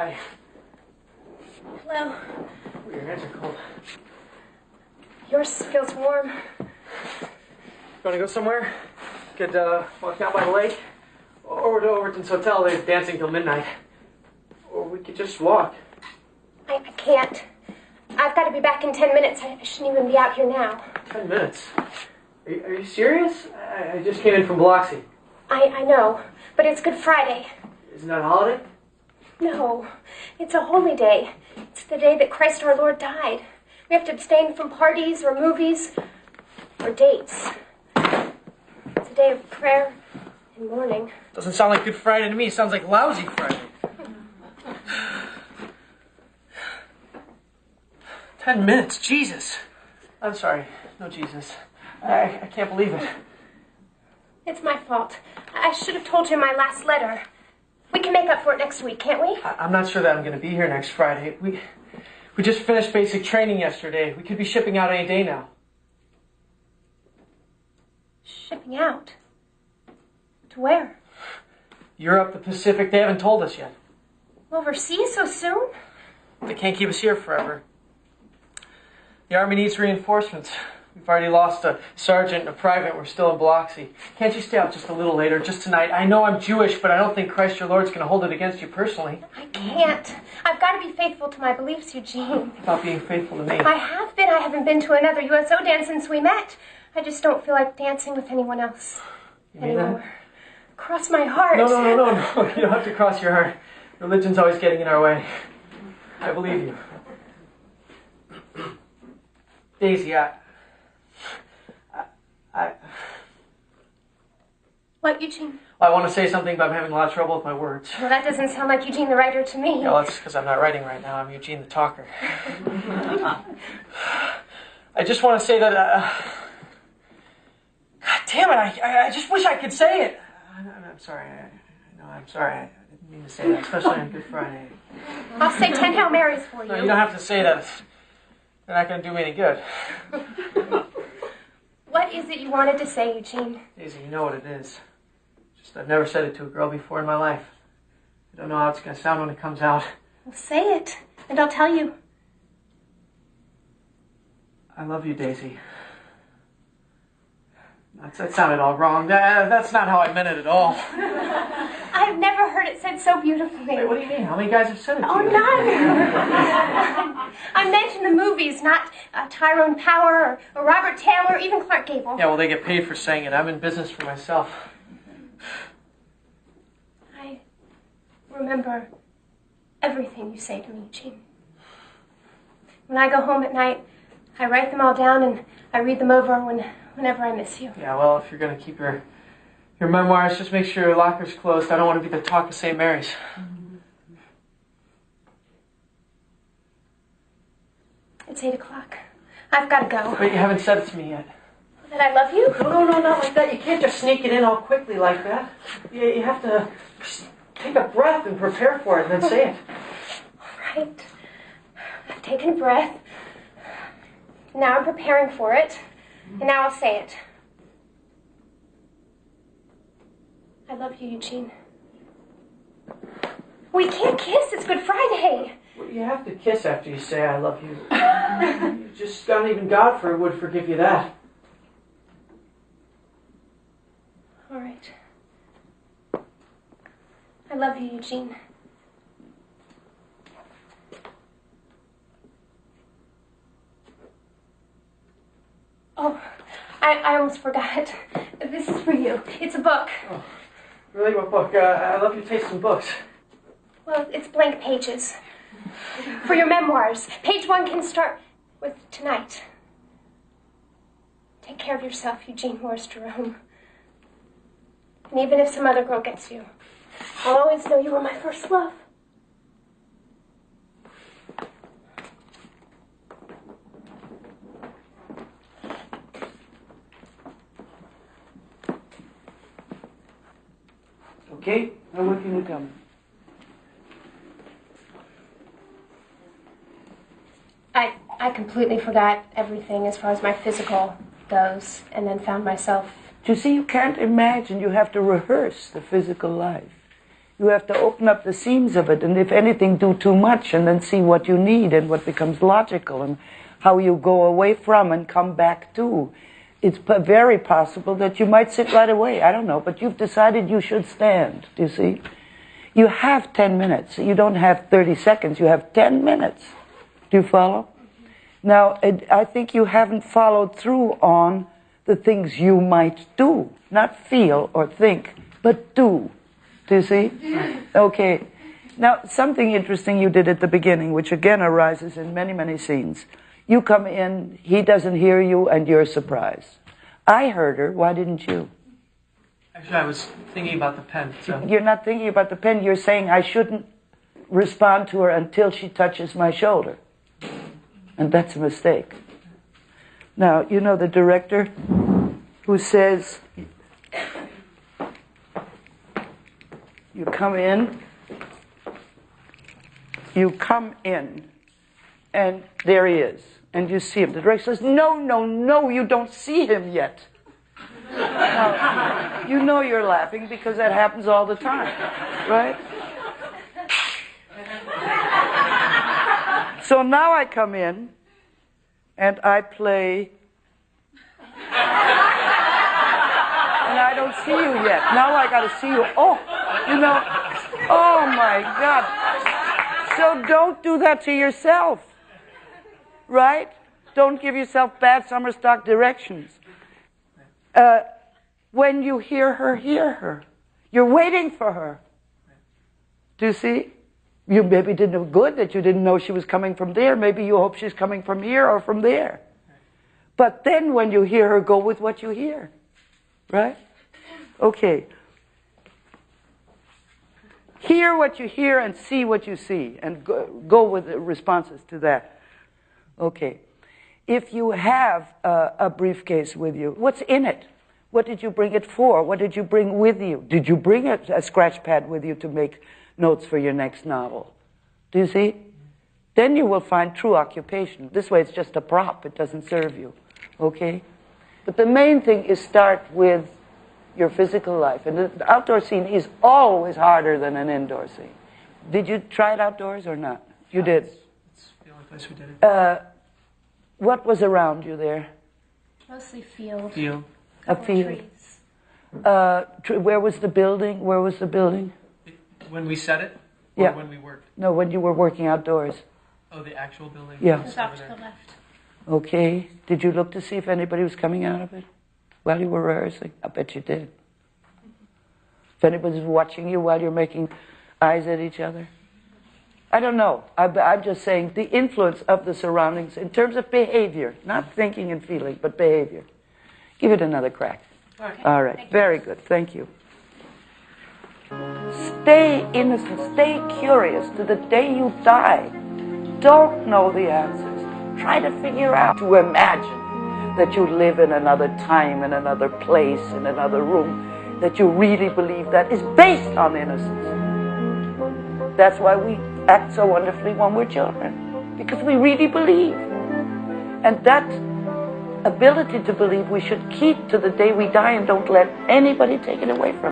Hi. Hello. Oh, your hands are cold. Yours feels warm. You want to go somewhere? Could walk down by the lake? Or to Overton's Hotel. They're dancing till midnight. Or we could just walk. I can't. I've got to be back in 10 minutes. I shouldn't even be out here now. 10 minutes? Are you serious? I just came in from Biloxi. I know, but it's Good Friday. Isn't that a holiday? No, it's a holy day. It's the day that Christ our Lord died. We have to abstain from parties or movies or dates. It's a day of prayer and mourning. Doesn't sound like Good Friday to me. It sounds like lousy Friday. 10 minutes, Jesus. I'm sorry, no Jesus. I can't believe it. It's my fault. I should have told you in my last letter. We can make up for it next week, can't we? I'm not sure that I'm going to be here next Friday. We just finished basic training yesterday. We could be shipping out any day now. Shipping out? To where? Europe, the Pacific, they haven't told us yet. Overseas so soon? They can't keep us here forever. The Army needs reinforcements. We've already lost a sergeant and a private. We're still in Biloxi. Can't you stay out just a little later, just tonight? I know I'm Jewish, but I don't think Christ your Lord's going to hold it against you personally. I can't. I've got to be faithful to my beliefs, Eugene. About being faithful to me. I have been. I haven't been to another USO dance since we met. I just don't feel like dancing with anyone else anymore. Cross my heart. No. You don't have to cross your heart. Religion's always getting in our way. I believe you. Daisy, What, Eugene? I want to say something, but I'm having a lot of trouble with my words. Well, that doesn't sound like Eugene the writer to me. Yeah, well, that's because I'm not writing right now. I'm Eugene the talker. I just want to say that, God damn it, I just wish I could say it. I'm sorry. I'm sorry. I didn't mean to say that, especially on Good Friday. I'll say 10 Hail Marys for you. No, you don't have to say that. They're not going to do me any good. What is it you wanted to say, Eugene? Daisy, you know what it is. Just I've never said it to a girl before in my life. I don't know how it's going to sound when it comes out. Well, say it, and I'll tell you. I love you, Daisy. That sounded all wrong. That's not how I meant it at all. I've never heard it said so beautifully. Wait, what do you mean? How many guys have said it to you? Oh, none. I mentioned the movies, not Tyrone Power or Robert Taylor or even Clark Gable. Yeah, well, they get paid for saying it. I'm in business for myself. I remember everything you say to me, Eugene. When I go home at night, I write them all down and I read them over whenever I miss you. Yeah, well, if you're going to keep your memoirs, just make sure your locker's closed. I don't want to be the talk of St. Mary's. It's 8 o'clock. I've got to go. Wait, you haven't said it to me yet. That I love you? No, not like that. You can't just sneak it in all quickly like that. You have to take a breath and prepare for it and then say it. All right. I've taken a breath. Now I'm preparing for it. And now I'll say it. I love you, Eugene. We can't kiss. It's Good Friday. Well, you have to kiss after you say I love you. Just not even Godfrey would forgive you that. All right. I love you, Eugene. Oh, I almost forgot. This is for you. It's a book. Oh, really? What book? I love your taste in books. Well, it's blank pages. For your memoirs. Page 1 can start with tonight. Take care of yourself, Eugene Morris Jerome. And even if some other girl gets you, I'll always know you were my first love. Okay, now when can you come? I completely forgot everything as far as my physical goes, and then found myself... You see, you can't imagine. You have to rehearse the physical life. You have to open up the seams of it, and if anything, do too much, and then see what you need and what becomes logical and how you go away from and come back to. It's very possible that you might sit right away. I don't know, but you've decided you should stand. Do you see? You have 10 minutes. You don't have 30 seconds. You have 10 minutes. Do you follow? Now, I think you haven't followed through on the things you might do. Not feel or think, but do. Do you see? Okay. Now, something interesting you did at the beginning, which again arises in many, many scenes. You come in, he doesn't hear you, and you're surprised. I heard her. Why didn't you? Actually, I was thinking about the pen. So. You're not thinking about the pen. You're saying I shouldn't respond to her until she touches my shoulder. And that's a mistake. Now, you know the director who says, you come in, and there he is, and you see him. The director says, no, no, no, you don't see him yet. Now, you know you're laughing because that happens all the time, right? So now I come in, and I play, and I don't see you yet. Now I got to see you. Oh, you know, oh my God. So don't do that to yourself, right? Don't give yourself bad summer stock directions. When you hear her. You're waiting for her. Do you see? You maybe didn't know good that you didn't know she was coming from there. Maybe you hope she's coming from here or from there. But then when you hear her, go with what you hear. Right? Okay. Hear what you hear and see what you see. And go with the responses to that. Okay. If you have a briefcase with you, what's in it? What did you bring it for? What did you bring with you? Did you bring a scratch pad with you to make notes for your next novel? Do you see? Then you will find true occupation. This way it's just a prop. It doesn't serve you. Okay? But the main thing is start with your physical life. And the outdoor scene is always harder than an indoor scene. Did you try it outdoors or not? You did. It's the only place we did it. What was around you there? Mostly field. Field. A field. Trees. Where was the building? Where was the building? When we set it? Or Yeah. when we worked? No, when you were working outdoors. Oh, the actual building? Yeah. It's off to the left. Okay. Did you look to see if anybody was coming out of it while you were rehearsing? I bet you did. If anybody was watching you while you're making eyes at each other? I don't know. I'm just saying the influence of the surroundings in terms of behavior, not thinking and feeling, but behavior. Give it another crack. All right. Very good. Thank you. Stay innocent. Stay curious to the day you die. Don't know the answers. Try to figure out, to imagine that you live in another time, in another place, in another room, that you really believe that is based on innocence. That's why we act so wonderfully when we're children, because we really believe. And that ability to believe we should keep to the day we die and don't let anybody take it away from us.